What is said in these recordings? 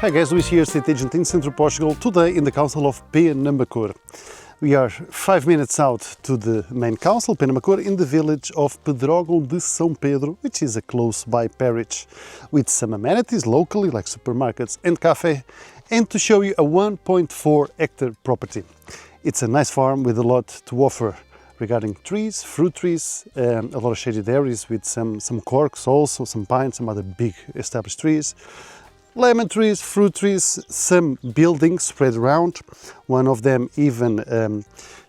Hi guys, Luís here, estate agent in Central Portugal, today in the council of Penamacor. We are 5 minutes out to the main council, Penamacor, in the village of Pedrógão de São Pedro, which is a close-by parish, with some amenities locally like supermarkets and cafe, and to show you a 1.4 hectare property. It's a nice farm with a lot to offer regarding trees, fruit trees, a lot of shaded areas with some corks also, some pines, some other big established trees. Lemon trees, fruit trees, some buildings spread around. One of them even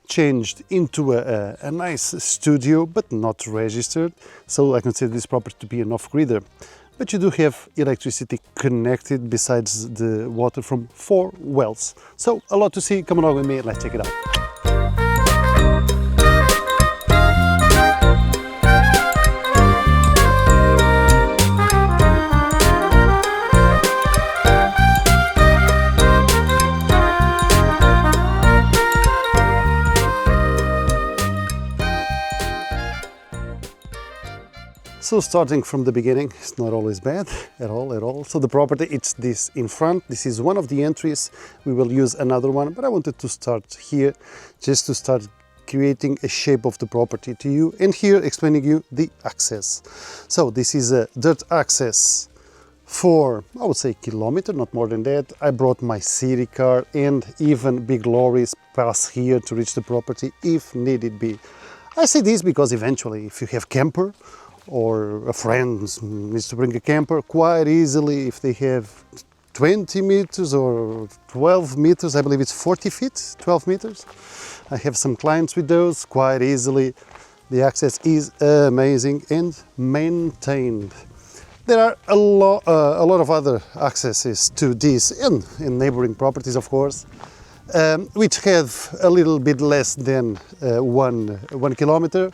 changed into a nice studio, but not registered. So I consider this property to be an off-gridder. But you do have electricity connected besides the water from 4 wells. So a lot to see. Come along with me and let's check it out. So starting from the beginning, it's not always bad at all. So the property, it's this in front. This is one of the entries. We will use another one, but I wanted to start here just to start creating a shape of the property to you, and here explaining you the access. So this is a dirt access for, I would say, kilometer, not more than that. I brought my city car, and even big lorries pass here to reach the property if needed be. I say this because eventually, if you have camper, or a friend needs to bring a camper, quite easily, if they have 20 meters or 12 meters, I believe it's 40 feet, 12 meters. I have some clients with those, quite easily. The access is amazing and maintained. There are a lot of other accesses to this in neighboring properties, of course, which have a little bit less than 1 kilometer.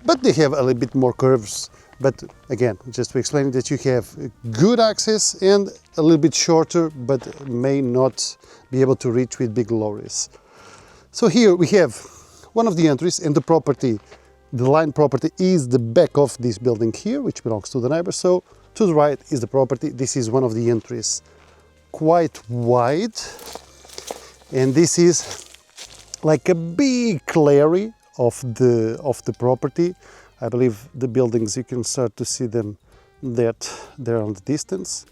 But they have a little bit more curves. But again, just to explain that you have good access and a little bit shorter, but may not be able to reach with big lorries. So here we have one of the entries, and the property, the line property, is the back of this building here, which belongs to the neighbor. So to the right is the property. This is one of the entries, quite wide. And this is like a big clearing of the property. I believe the buildings, you can start to see them that they're on the distance.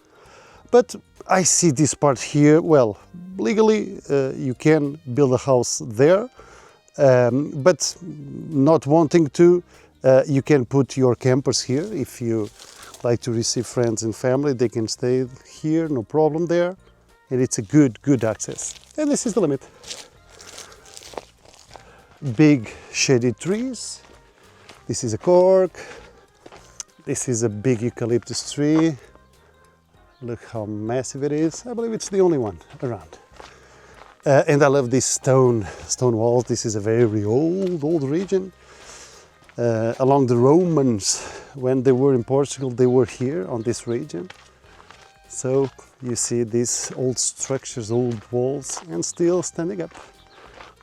But I see this part here, well, legally you can build a house there, but not wanting to, you can put your campers here. If you like to receive friends and family, they can stay here, no problem there. And it's a good access. And this is the limit. Big shaded trees. This is a cork. This is a big eucalyptus tree. Look how massive it is. I believe it's the only one around. And I love these stone walls. This is a very old region. Along the Romans, when they were in Portugal, they were here on this region. So you see these old structures, old walls, and still standing up,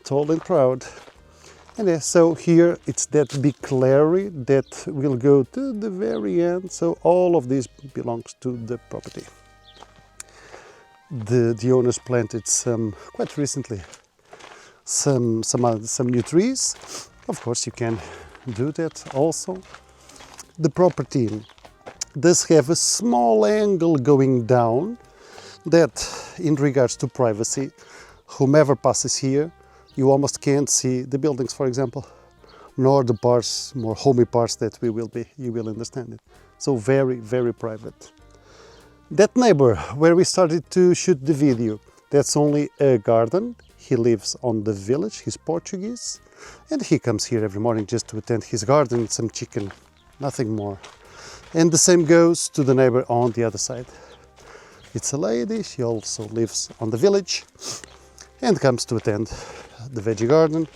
tall and proud. And so here it's that big clearing that will go to the very end. So all of this belongs to the property. The owners planted quite recently some new trees. Of course, you can do that also. The property does have a small angle going down that, in regards to privacy, whomever passes here, you almost can't see the buildings, for example, nor the parts, more homey parts that you will understand it. So very private. That neighbor where we started to shoot the video, that's only a garden. He lives on the village, he's Portuguese, and he comes here every morning just to attend his garden, some chicken, nothing more. And the same goes to the neighbor on the other side. It's a lady, she also lives on the village and comes to attend the veggie garden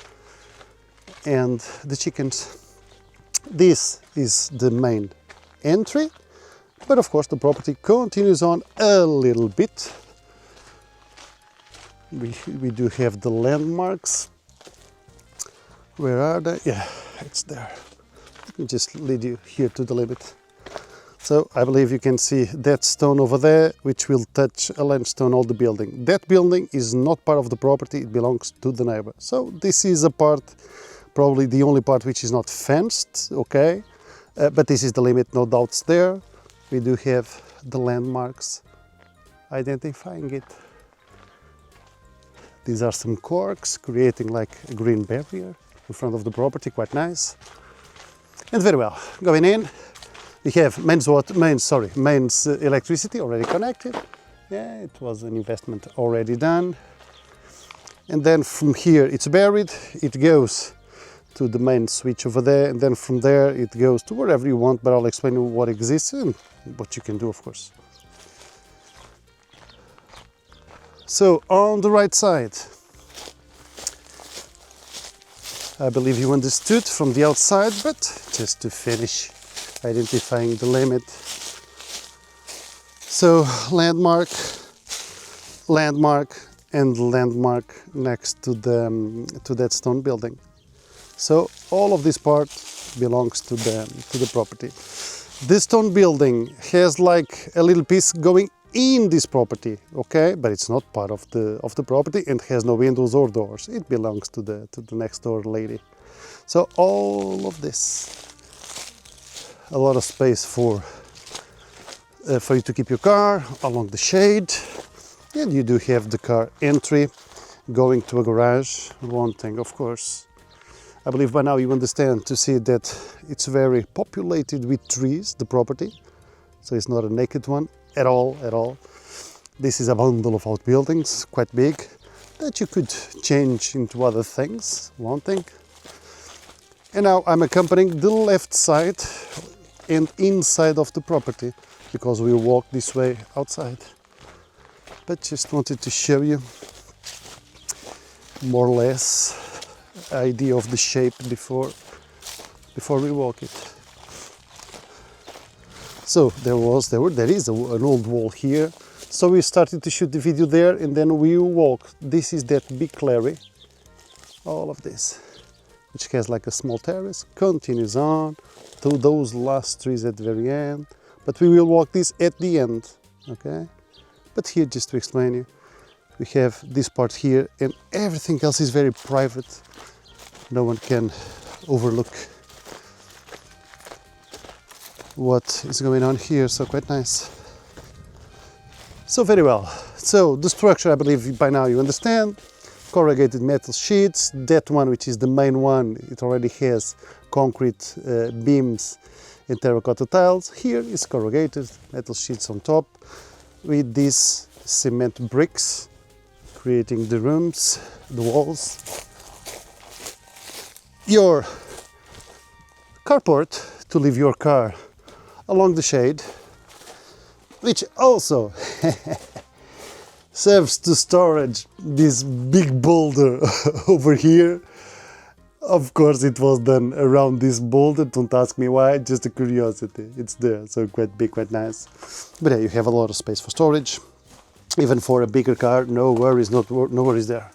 and the chickens. This is the main entry, but of course the property continues on a little bit. We do have the landmarks. Where are they? Yeah, it's there. Let me just lead you here to the limit. So I believe you can see that stone over there, which will touch a limestone all the building. That building is not part of the property, it belongs to the neighbor. So this is a part, probably the only part which is not fenced, okay? But this is the limit, no doubts there. We do have the landmarks identifying it. These are some corks, creating like a green barrier in front of the property, quite nice. And very well, going in, we have mains electricity already connected. Yeah, it was an investment already done. And then from here it's buried, it goes to the main switch over there, and then from there it goes to wherever you want, but I'll explain you what exists and what you can do, of course. So on the right side, I believe you understood from the outside, but just to finish identifying the limit. So landmark, and landmark next to that stone building. So all of this part belongs to the property. This stone building has like a little piece going in this property, okay, but it's not part of the property and has no windows or doors. It belongs to the next door lady. So all of this, a lot of space for you to keep your car along the shade, and you do have the car entry going to a garage. One thing, of course, I believe by now you understand to see that it's very populated with trees, the property, so it's not a naked one at all. This is a bundle of outbuildings, quite big, that you could change into other things, one thing. And now I'm accompanying the left side and inside of the property, because we walk this way outside. But just wanted to show you more or less idea of the shape before we walk it. So there is an old wall here. So we started to shoot the video there, and then we walk. This is that big clary, all of this, which has like a small terrace, continues on to those last trees at the very end. But we will walk this at the end, okay? But here, just to explain you, we have this part here, and everything else is very private. No one can overlook what is going on here, so quite nice. So very well. So the structure, I believe by now you understand. Corrugated metal sheets. That one, which is the main one, it already has concrete beams and terracotta tiles. Here is corrugated metal sheets on top with these cement bricks, creating the rooms, the walls. Your carport to leave your car along the shade, which also serves to storage this big boulder over here. Of course it was done around this boulder, don't ask me why, just a curiosity. It's there, so quite big, quite nice. But yeah, you have a lot of space for storage, even for a bigger car, no worries, no worries there.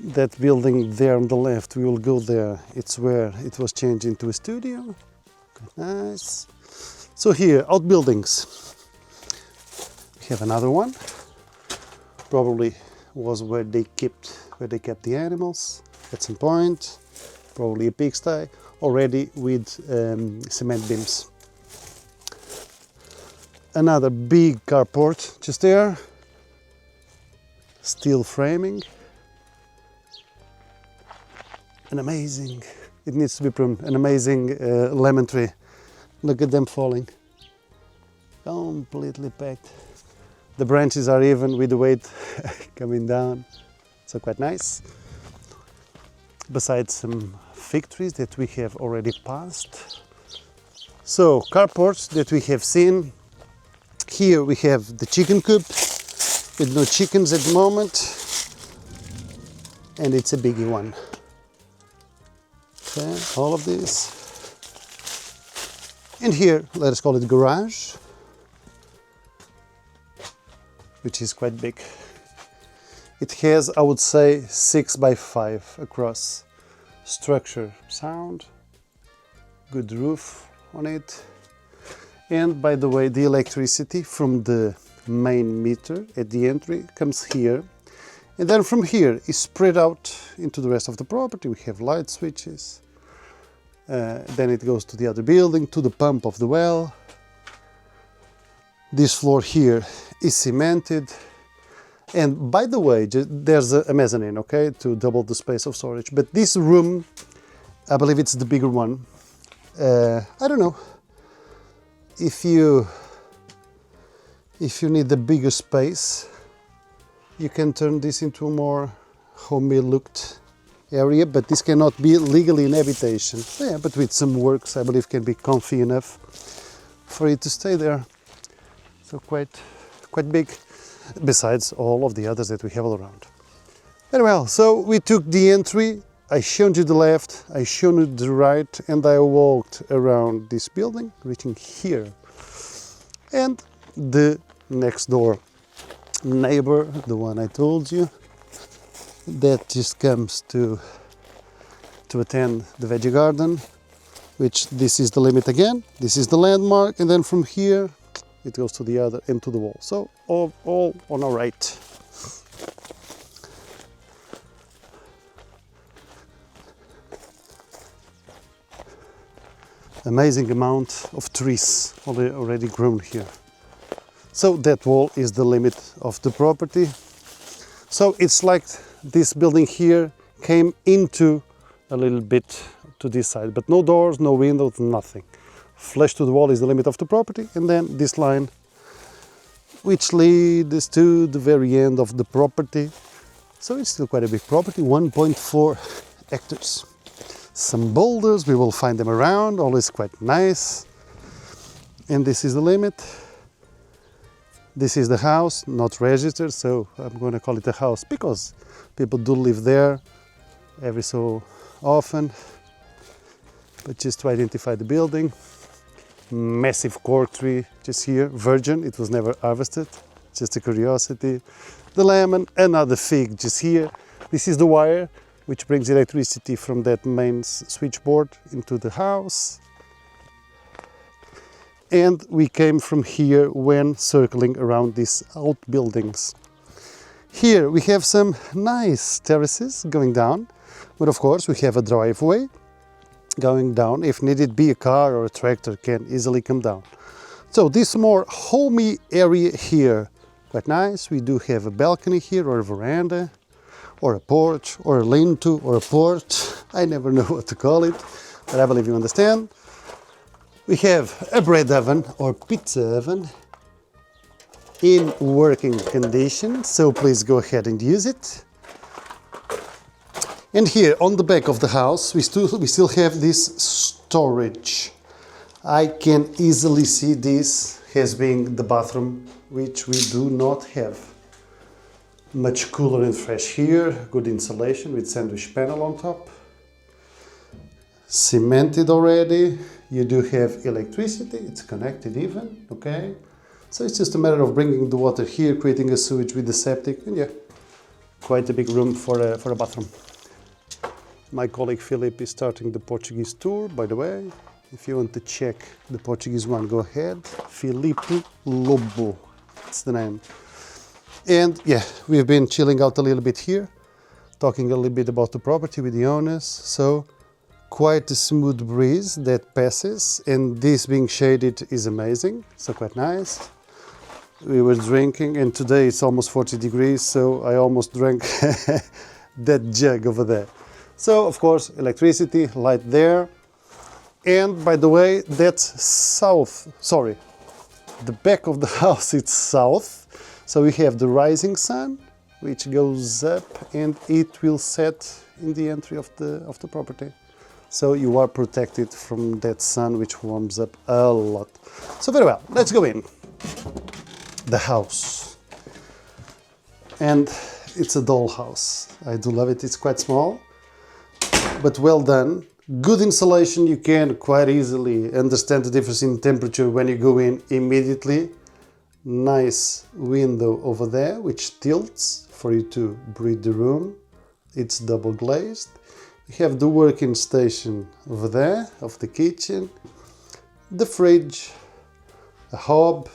That building there on the left, we will go there. It's where it was changed into a studio. Nice. So here, Outbuildings. We have another one. Probably was where they kept the animals at some point. Probably a pigsty, already with cement beams. Another big carport just there. Steel framing. An amazing, it needs to be pruned, an amazing lemon tree. Look at them falling. Completely packed. The branches are even with the weight coming down, so quite nice. Besides some fig trees that we have already passed. So carports that we have seen. Here we have the chicken coop with no chickens at the moment, and it's a biggie one. Okay, all of this. And here, let us call it garage, which is quite big. It has, I would say, 6 by 5 across. Structure, sound, good roof on it. And by the way, the electricity from the main meter at the entry comes here. And then from here is spread out into the rest of the property. We have light switches. Then it goes to the other building, to the pump of the well. This floor here is cemented. And by the way, there's a mezzanine, okay, to double the space of storage. But this room, I believe it's the bigger one. I don't know. If you need the bigger space, you can turn this into a more homey looked area, but this cannot be legally an habitation. Yeah, but with some works, I believe can be comfy enough for it to stay there. So quite big, besides all of the others that we have all around. Very well, so we took the entry, I showed you the left, I showed you the right, and I walked around this building, reaching here. And the next door neighbor, the one I told you, that just comes to attend the veggie garden, which this is the limit again, this is the landmark, and then from here it goes to the other and to the wall. So all on our right. Amazing amount of trees already grown here. So that wall is the limit of the property. So it's like this building here came into a little bit to this side, but no doors, no windows, nothing. Flush to the wall is the limit of the property, and then this line which leads to the very end of the property. So it's still quite a big property, 1.4 hectares. Some boulders, we will find them around, always quite nice. And this is the limit. This is the house, not registered, so I'm going to call it a house because people do live there every so often. But just to identify the building. Massive cork tree just here, virgin, it was never harvested, just a curiosity. The lemon, another fig just here. This is the wire which brings electricity from that main switchboard into the house. And we came from here when circling around these outbuildings. Here we have some nice terraces going down, but of course we have a driveway going down. If needed be, a car or a tractor can easily come down. So this more homey area here, quite nice. We do have a balcony here, or a veranda, or a porch, or a lean-to, or a porch. I never know what to call it, but I believe you understand. We have a bread oven or pizza oven in working condition, so please go ahead and use it. And here on the back of the house we still have this storage. I can easily see this as being the bathroom, which we do not have. Much cooler and fresh here, good insulation with sandwich panel on top. Cemented already. You do have electricity, it's connected even, okay? So it's just a matter of bringing the water here, creating a sewage with the septic, and yeah, quite a big room for a bathroom. My colleague Philip is starting the Portuguese tour, by the way. If you want to check the Portuguese one, go ahead. Filipe Lobo, that's the name. And yeah, we've been chilling out a little bit here, talking a little bit about the property with the owners. So quite a smooth breeze that passes, and this being shaded is amazing, so quite nice. We were drinking, and today it's almost 40 degrees, so I almost drank that jug over there. So of course electricity, light there. And by the way, that's south, sorry, the back of the house is south. So we have the rising sun which goes up and it will set in the entry of the property. So you are protected from that sun which warms up a lot. So very well, let's go in. The house. And it's a doll house. I do love it, it's quite small, but well done. Good insulation, you can quite easily understand the difference in temperature when you go in immediately. Nice window over there which tilts for you to breathe the room. It's double glazed. We have the working station over there of the kitchen, the fridge, a hob,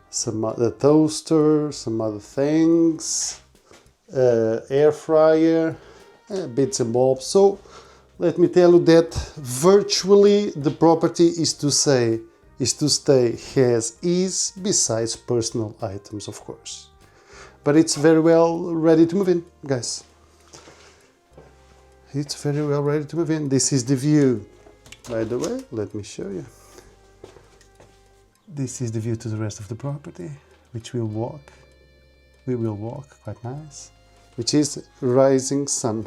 some other toaster, some other things, air fryer, bits and bobs. So let me tell you that virtually the property is to stay as is, besides personal items, of course. But it's very well ready to move in, guys. It's very well ready to move in. This is the view. By the way, let me show you. This is the view to the rest of the property, which we'll walk. We will walk, quite nice. Which is rising sun.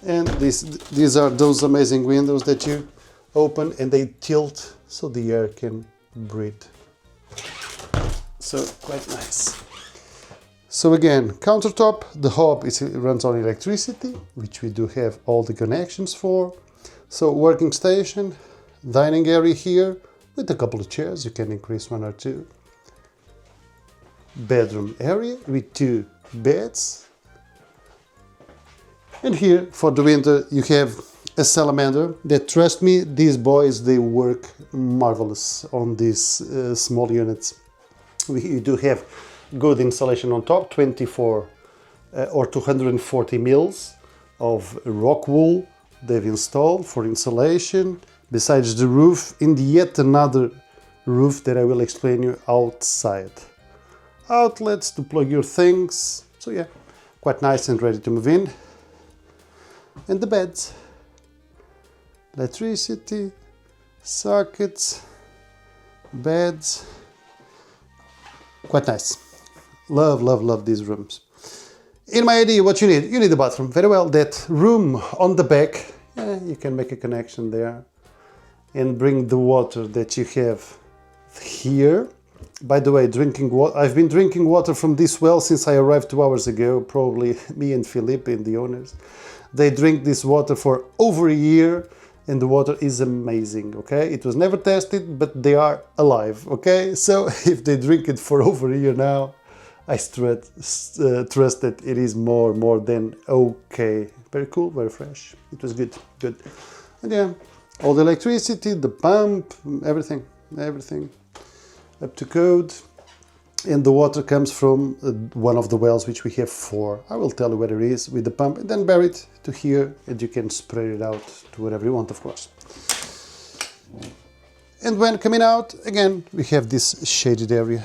And these are those amazing windows that you open and they tilt so the air can breathe. So quite nice. So again, countertop, the hob runs on electricity, which we do have all the connections for. So working station, dining area here with a couple of chairs, you can increase one or two. Bedroom area with 2 beds. And here for the winter you have a salamander that, trust me, these boys, they work marvelous on these small units. We do have good insulation on top, 24 or 240 mils of rock wool they've installed for insulation, besides the roof, in yet another roof that I will explain you outside. Outlets to plug your things, so yeah, quite nice and ready to move in. And the beds, electricity, sockets, beds, quite nice. Love, love, love these rooms. In my idea, what you need a bathroom. Very well, that room on the back, you can make a connection there and bring the water that you have here. By the way, drinking water, I've been drinking water from this well since I arrived 2 hours ago, probably me and Philippe and the owners. They drink this water for over a year and the water is amazing, okay? It was never tested, but they are alive, okay? So if they drink it for over a year now, I trust that it is more than okay. Very cool, very fresh. It was good. And yeah, all the electricity, the pump, everything up to code. And the water comes from one of the wells, which we have 4. I will tell you where it is with the pump, and then bear it to here, and you can spray it out to wherever you want, of course. And when coming out, again, we have this shaded area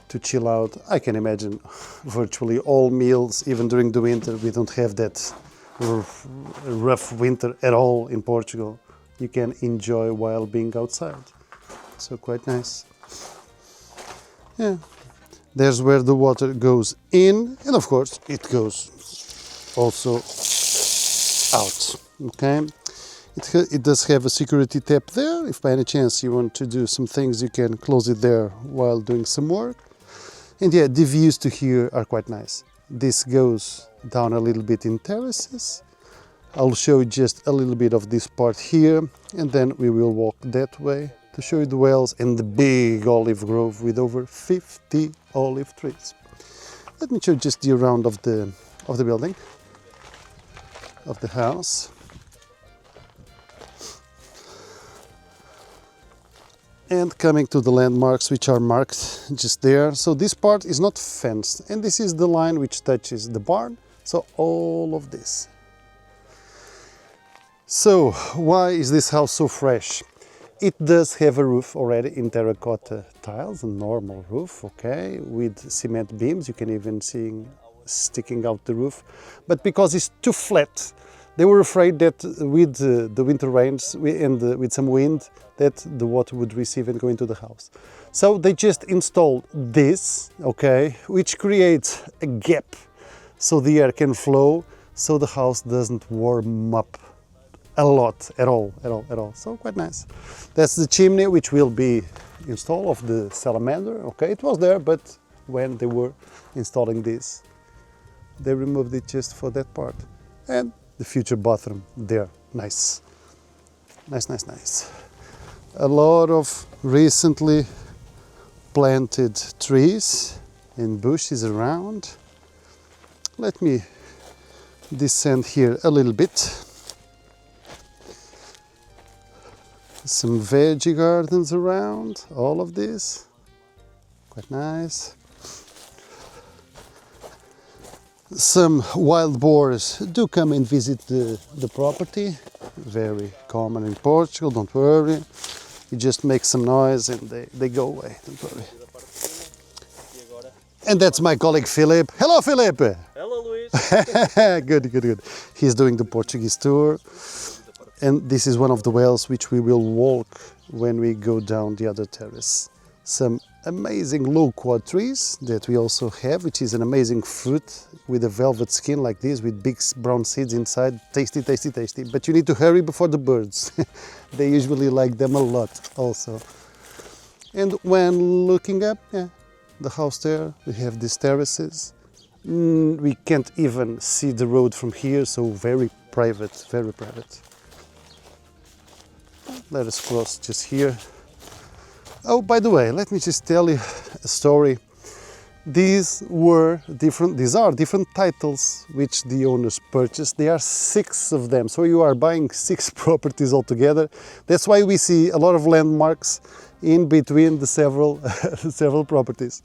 to chill out. I can imagine virtually all meals, even during the winter, we don't have that rough winter at all in Portugal. You can enjoy while being outside. So quite nice. Yeah, there's where the water goes in, and of course it goes also out. Okay, it does have a security tap there. If by any chance you want to do some things, you can close it there while doing some work. And yeah, the views to here are quite nice. This goes down a little bit in terraces. I'll show you just a little bit of this part here, and then we will walk that way to show you the wells and the big olive grove with over 50 olive trees. Let me show you just the around of the building, of the house. And coming to the landmarks, which are marked just there. So this part is not fenced, and this is the line which touches the barn. So all of this. So why is this house so fresh? It does have a roof already in terracotta tiles, a normal roof, okay, with cement beams. You can even see sticking out the roof. But because it's too flat, they were afraid that with the winter rains and with some wind, that the water would receive and go into the house. So they just installed this, okay, which creates a gap so the air can flow, so the house doesn't warm up a lot at all. So quite nice. That's the chimney which will be installed of the salamander. Okay, it was there, but when they were installing this, they removed it just for that part. And the future bathroom there. Nice. A lot of recently planted trees and bushes around. Let me descend here a little bit. Some veggie gardens around, all of this, quite nice. Some wild boars do come and visit the property, very common in Portugal, don't worry. You just make some noise and they go away, don't worry. And that's my colleague Philip. Hello Philip! Hello Luis! Good. He's doing the Portuguese tour. And this is one of the wells which we will walk when we go down the other terrace. Some amazing loquat trees that we also have, which is an amazing fruit with a velvet skin like this, with big brown seeds inside. Tasty, tasty, tasty. But you need to hurry before the birds. They usually like them a lot also. And when looking up, the house there, we have these terraces. We can't even see the road from here, so very private, very private. Let us cross just here. Oh, by the way, let me just tell you a story. These are different titles which the owners purchased. There are 6 of them, so you are buying 6 properties altogether. That's why we see a lot of landmarks in between the several several properties.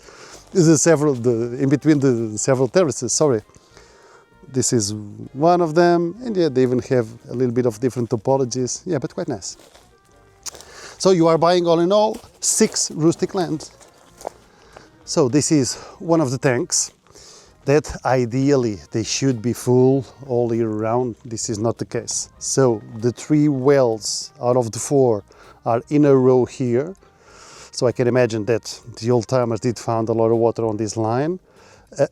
In between the several terraces. Sorry. This is one of them, and yeah, they even have a little bit of different topologies. Yeah, but quite nice. So you are buying all in all 6 rustic land. So this is one of the tanks that ideally they should be full all year round. This is not the case. So the 3 wells out of the 4 are in a row here. So I can imagine that the old timers did find a lot of water on this line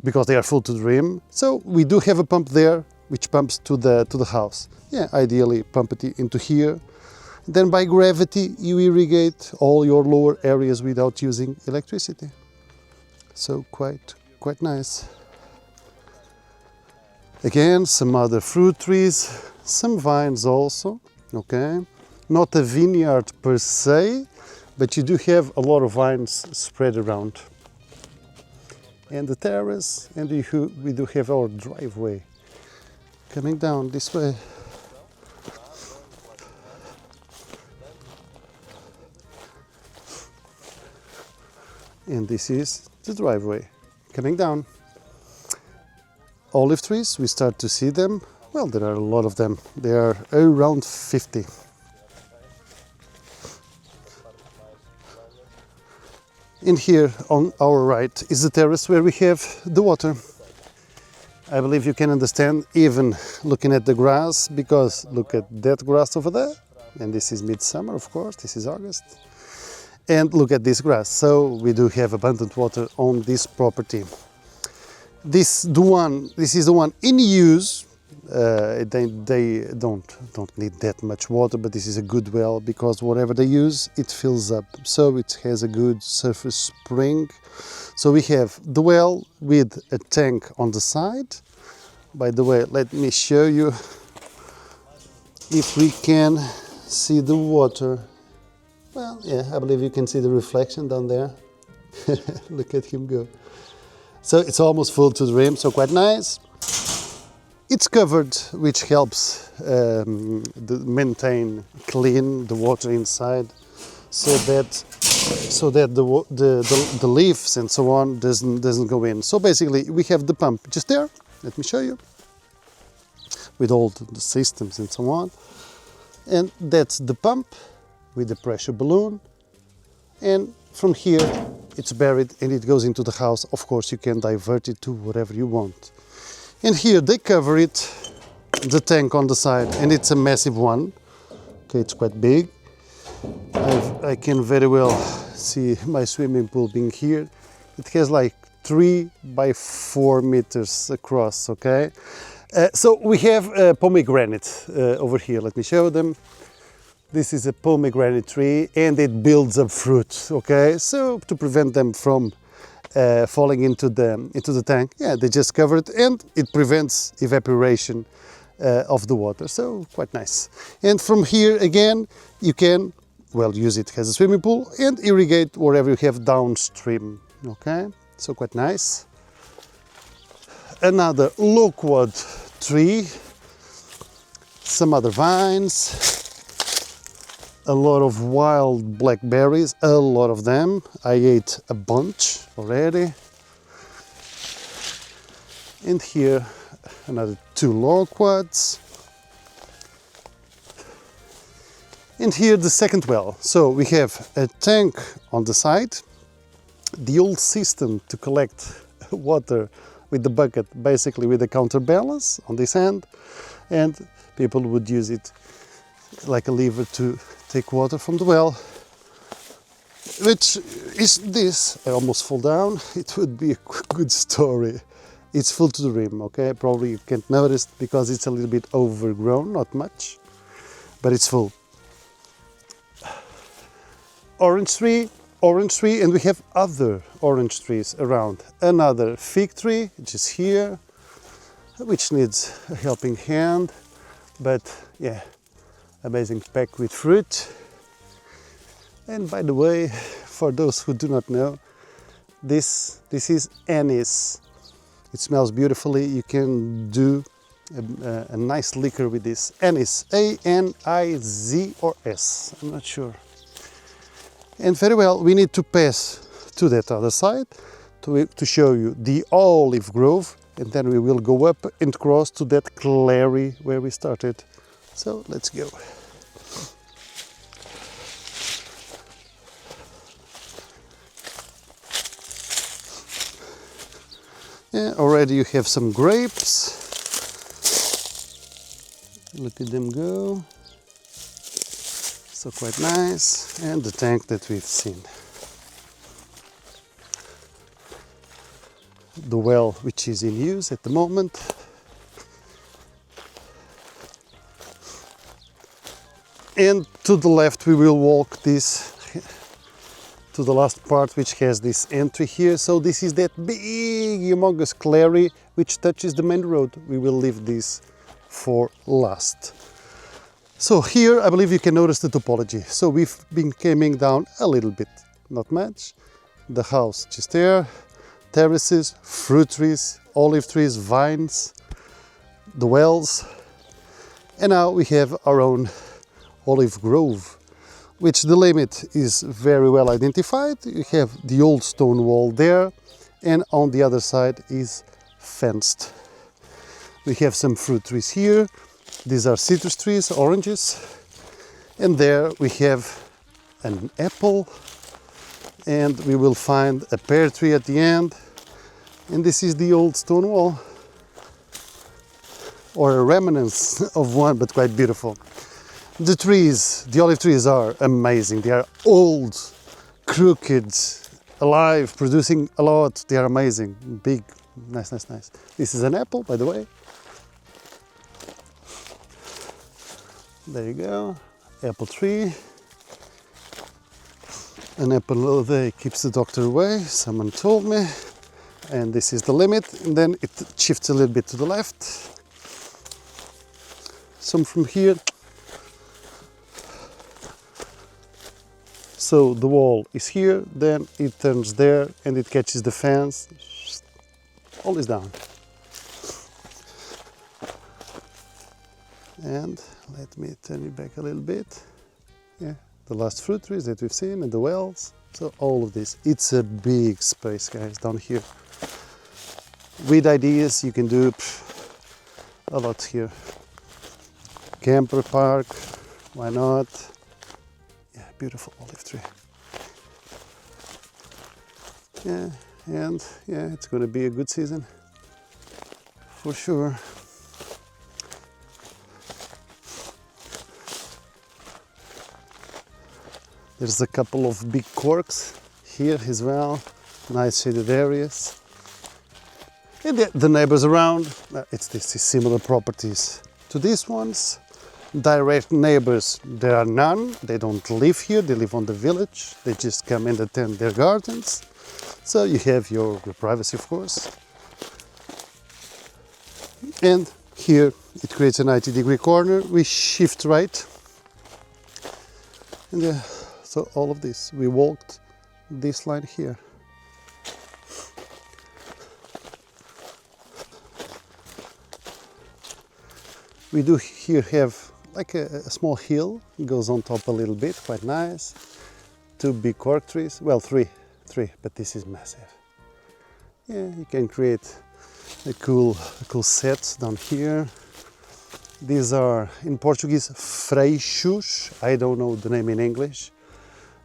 because they are full to the rim. So we do have a pump there which pumps to the house. Yeah, ideally pump it into here. Then by gravity you irrigate all your lower areas without using electricity. So quite nice. Again, some other fruit trees, some vines also, okay. Not a vineyard per se, but you do have a lot of vines spread around. And the terrace, and we do have our driveway coming down this way. And this is the driveway coming down. Olive trees, we start to see them. Well, there are a lot of them. There are around 50. In here on our right is the terrace where we have the water. I believe you can understand even looking at the grass, because look at that grass over there. And this is midsummer, of course, this is August. And look at this grass. So we do have abundant water on this property. This is the one in use. They don't need that much water, but this is a good well because whatever they use, it fills up. So it has a good surface spring. So we have the well with a tank on the side. By the way, let me show you if we can see the water. Well, yeah, I believe you can see the reflection down there. Look at him go. So it's almost full to the rim, so quite nice. It's covered, which helps maintain clean the water inside, so that the leaves and so on doesn't go in. So basically, we have the pump just there. Let me show you, with all the systems and so on. And that's the pump with the pressure balloon, and from here it's buried and it goes into the house. Of course, you can divert it to whatever you want. And here they cover it, the tank on the side, and it's a massive one. Okay, it's quite big. I can very well see my swimming pool being here. It has like 3 by 4 meters across, okay? So we have pomegranate over here. Let me show them. This is a pomegranate tree and it builds up fruit, okay? So to prevent them from falling into the tank, yeah, they just cover it and it prevents evaporation of the water, so quite nice. And from here again, you can, well, use it as a swimming pool and irrigate wherever you have downstream, okay? So quite nice. Another loquat tree, some other vines, a lot of wild blackberries, a lot of them. I ate a bunch already. And here another 2 loquats. And here the second well. So we have a tank on the side, the old system to collect water with the bucket, basically with a counterbalance on this end, and people would use it like a lever to take water from the well, which is this. I almost fall down. It would be a good story. It's full to the rim, okay? Probably you can't notice because it's a little bit overgrown, not much, but it's full. Orange tree, and we have other orange trees around. Another fig tree, which is here, which needs a helping hand, but yeah, amazing pack with fruit. And by the way, for those who do not know, this is anise. It smells beautifully. You can do a nice liquor with this. Anise, A-N-I-Z or S, I'm not sure. And very well, we need to pass to that other side to show you the olive grove, and then we will go up and cross to that clary where we started. So let's go. Yeah, already you have some grapes. Look at them go. So quite nice, and the tank that we've seen. The well which is in use at the moment. And to the left we will walk this to the last part, which has this entry here. So this is that big humongous clary which touches the main road. We will leave this for last. So here I believe you can notice the topology. So we've been coming down a little bit, not much. The house just there, terraces, fruit trees, olive trees, vines, the wells, and now we have our own olive grove, which the limit is very well identified. You have the old stone wall there, and on the other side is fenced. We have some fruit trees here. These are citrus trees, oranges, and there we have an apple, and we will find a pear tree at the end, and this is the old stone wall, or a remnants of one, but quite beautiful. The trees, the olive trees are amazing. They are old, crooked, alive, producing a lot. They are amazing, big, nice. This is an apple, by the way. There you go, apple tree. An apple a day keeps the doctor away, someone told me. And this is the limit, and then it shifts a little bit to the left. Some from here. So the wall is here, then it turns there, and it catches the fence. All is down. And let me turn it back a little bit. Yeah, the last fruit trees that we've seen and the wells. So all of this. It's a big space, guys, down here. With ideas, you can do a lot here. Camper park, why not? Yeah, beautiful olive tree. Yeah, and yeah, it's going to be a good season for sure. There's a couple of big corks here as well, nice shaded areas. And the neighbors around, it's similar properties to these ones. Direct neighbors, there are none. They don't live here, they live on the village. They just come and attend their gardens. So you have your privacy, of course. And here it creates a 90-degree corner. We shift right. And so all of this, we walked this line here. We do here have like a small hill, it goes on top a little bit, quite nice. 2 big cork trees, well three, but this is massive. Yeah, you can create a cool set down here. These are in Portuguese freixos, I don't know the name in English.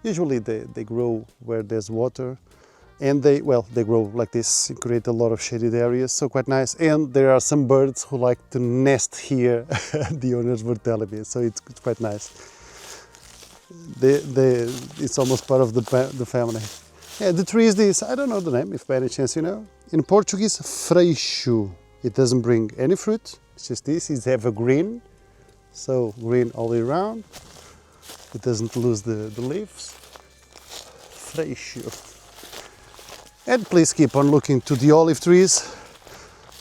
Usually they grow where there's water, and they grow like this, create a lot of shaded areas, so quite nice. And there are some birds who like to nest here, the owners were telling me, so it's quite nice. It's almost part of the family. Yeah, the tree is this, I don't know the name, if by any chance you know. In Portuguese, freixo. It doesn't bring any fruit, it's just this, it's evergreen, so green all year round. It doesn't lose the leaves. Freixo. And please keep on looking to the olive trees,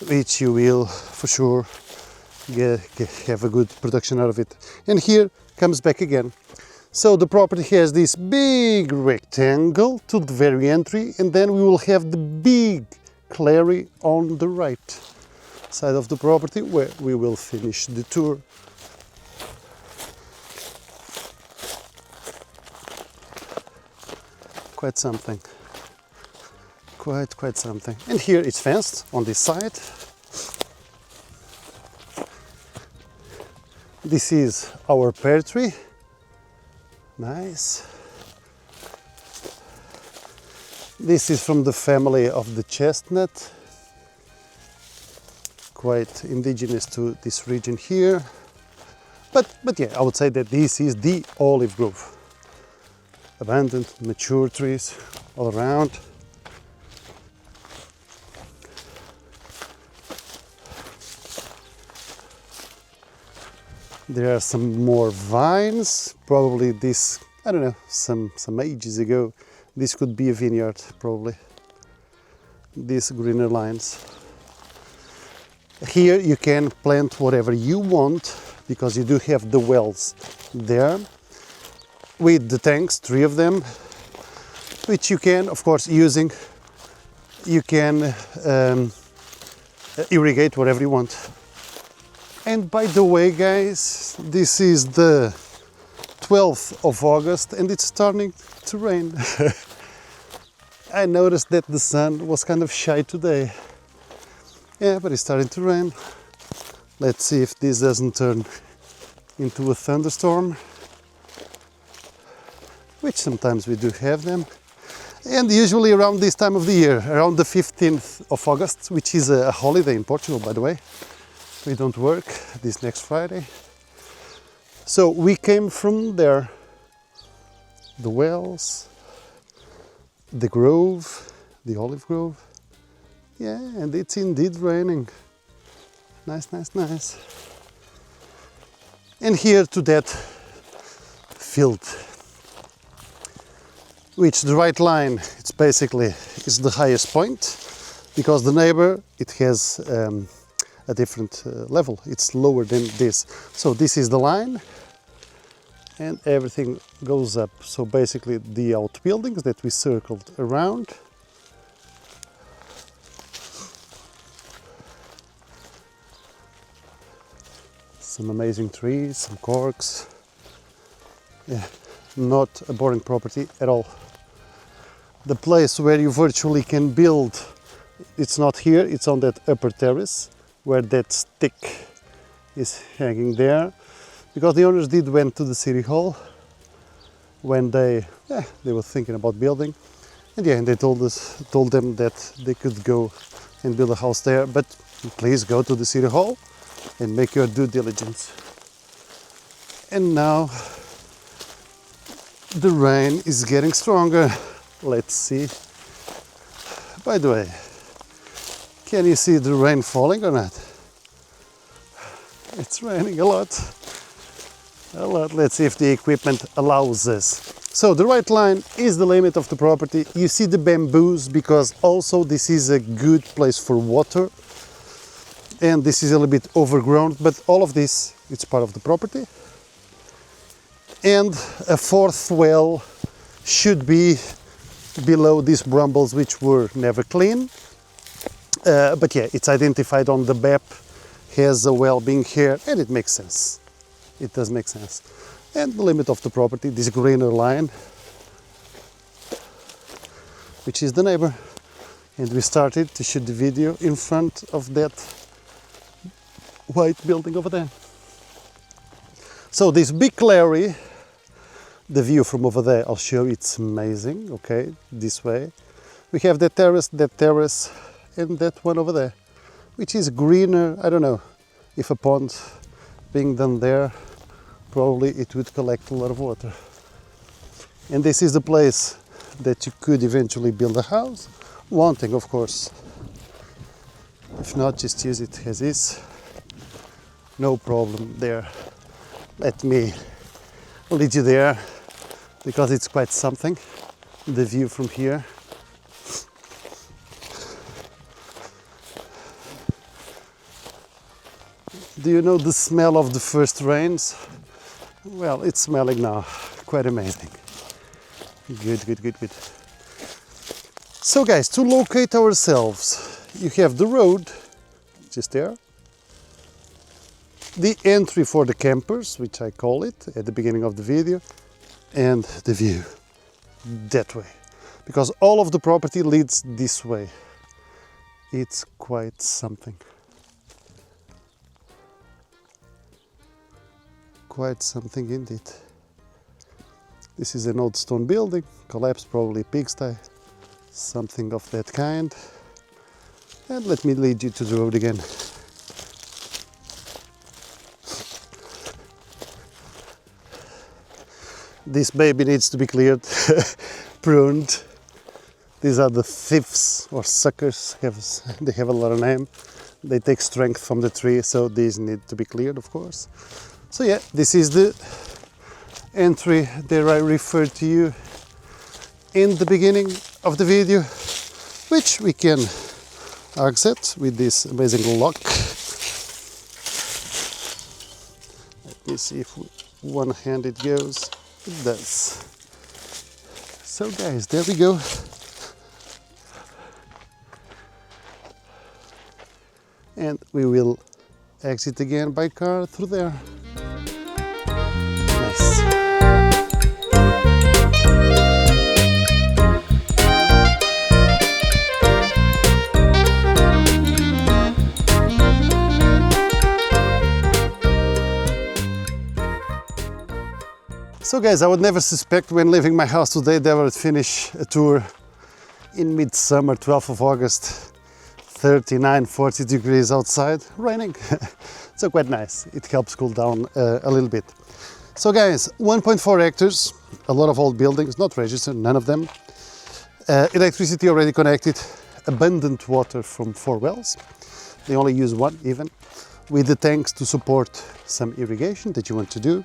which you will for sure have a good production out of it. And here comes back again. So the property has this big rectangle to the very entry, and then we will have the big clary on the right side of the property where we will finish the tour. Quite something. Quite something. And here it's fenced on this side. This is our pear tree. Nice. This is from the family of the chestnut. Quite indigenous to this region here. But yeah, I would say that this is the olive grove. Abandoned, mature trees all around. There are some more vines, probably this, I don't know, some ages ago. This could be a vineyard, probably. These greener lines. Here you can plant whatever you want, because you do have the wells there. With the tanks, 3 of them, which you can, of course, you can irrigate whatever you want. And by the way, guys, this is the 12th of August and it's starting to rain. I noticed that the sun was kind of shy today. Yeah, but it's starting to rain. Let's see if this doesn't turn into a thunderstorm, which sometimes we do have them. And usually around this time of the year, around the 15th of August, which is a holiday in Portugal, by the way. We don't work this next Friday. So we came from there. The wells, the grove, the olive grove. Yeah, and it's indeed raining. Nice, nice, nice. And here to that field, which the right line, it's basically is the highest point, because the neighbor, it has a different level, it's lower than this. So this is the line and everything goes up. So basically the outbuildings that we circled around. Some amazing trees, some corks. Yeah, not a boring property at all. The place where you virtually can build, it's not here, it's on that upper terrace where that stick is hanging there, because the owners went to the city hall when they were thinking about building, and yeah, and they told them that they could go and build a house there, but please go to the city hall and make your due diligence. And now the rain is getting stronger. Let's see. By the way, can you see the rain falling or not? It's raining a lot. Let's see if the equipment allows us. So the right line is the limit of the property. You see the bamboos, because also this is a good place for water. And this is a little bit overgrown, but all of this, it's part of the property. And a 4th well should be below these brambles, which were never clean. But yeah, it's identified on the map has a well being here, and it makes sense. It does make sense. And the limit of the property, this greener line, which is the neighbor. And we started to shoot the video in front of that white building over there. So this big clearing, the view from over there, I'll show you, it's amazing, okay, this way. We have that terrace, and that one over there, which is greener. I don't know, if a pond being done there, probably it would collect a lot of water. And this is the place that you could eventually build a house, wanting, of course. If not, just use it as is. No problem there. Let me lead you there, because it's quite something, the view from here. Do you know the smell of the first rains? Well, it's smelling now. Quite amazing. Good, good, good, good. So guys, to locate ourselves, you have the road, just there. The entry for the campers, which I call it at the beginning of the video, and the view that way. Because all of the property leads this way. It's quite something. Quite something indeed. This is an old stone building, collapsed, probably pigsty, something of that kind. And let me lead you to the road again. This baby needs to be cleared, pruned. These are the thieves or suckers, they have a lot of name. They take strength from the tree, so these need to be cleared, of course. So yeah, this is the entry that I referred to you in the beginning of the video, which we can exit with this amazing lock. Let me see if one hand it goes. It does. So guys, there we go. And we will exit again by car through there. Nice. So guys, I would never suspect when leaving my house today that I would finish a tour in midsummer, 12th of August, 39, 40 degrees outside, raining. So quite nice, it helps cool down a little bit. So guys, 1.4 hectares, a lot of old buildings, not registered, none of them. Electricity already connected, abundant water from 4 wells. They only use 1 even, with the tanks to support some irrigation that you want to do.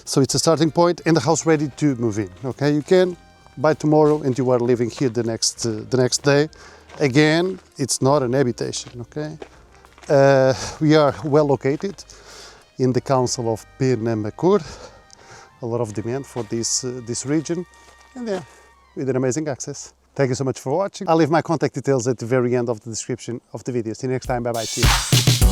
So it's a starting point and the house ready to move in. Okay, you can buy tomorrow and you are living here the next day. Again, it's not an habitation. Okay, we are well located in the council of Penamacor. A lot of demand for this region, and yeah, with an amazing access. Thank you so much for watching. I'll leave my contact details at the very end of the description of the video. See you next time. Bye bye. Cheers.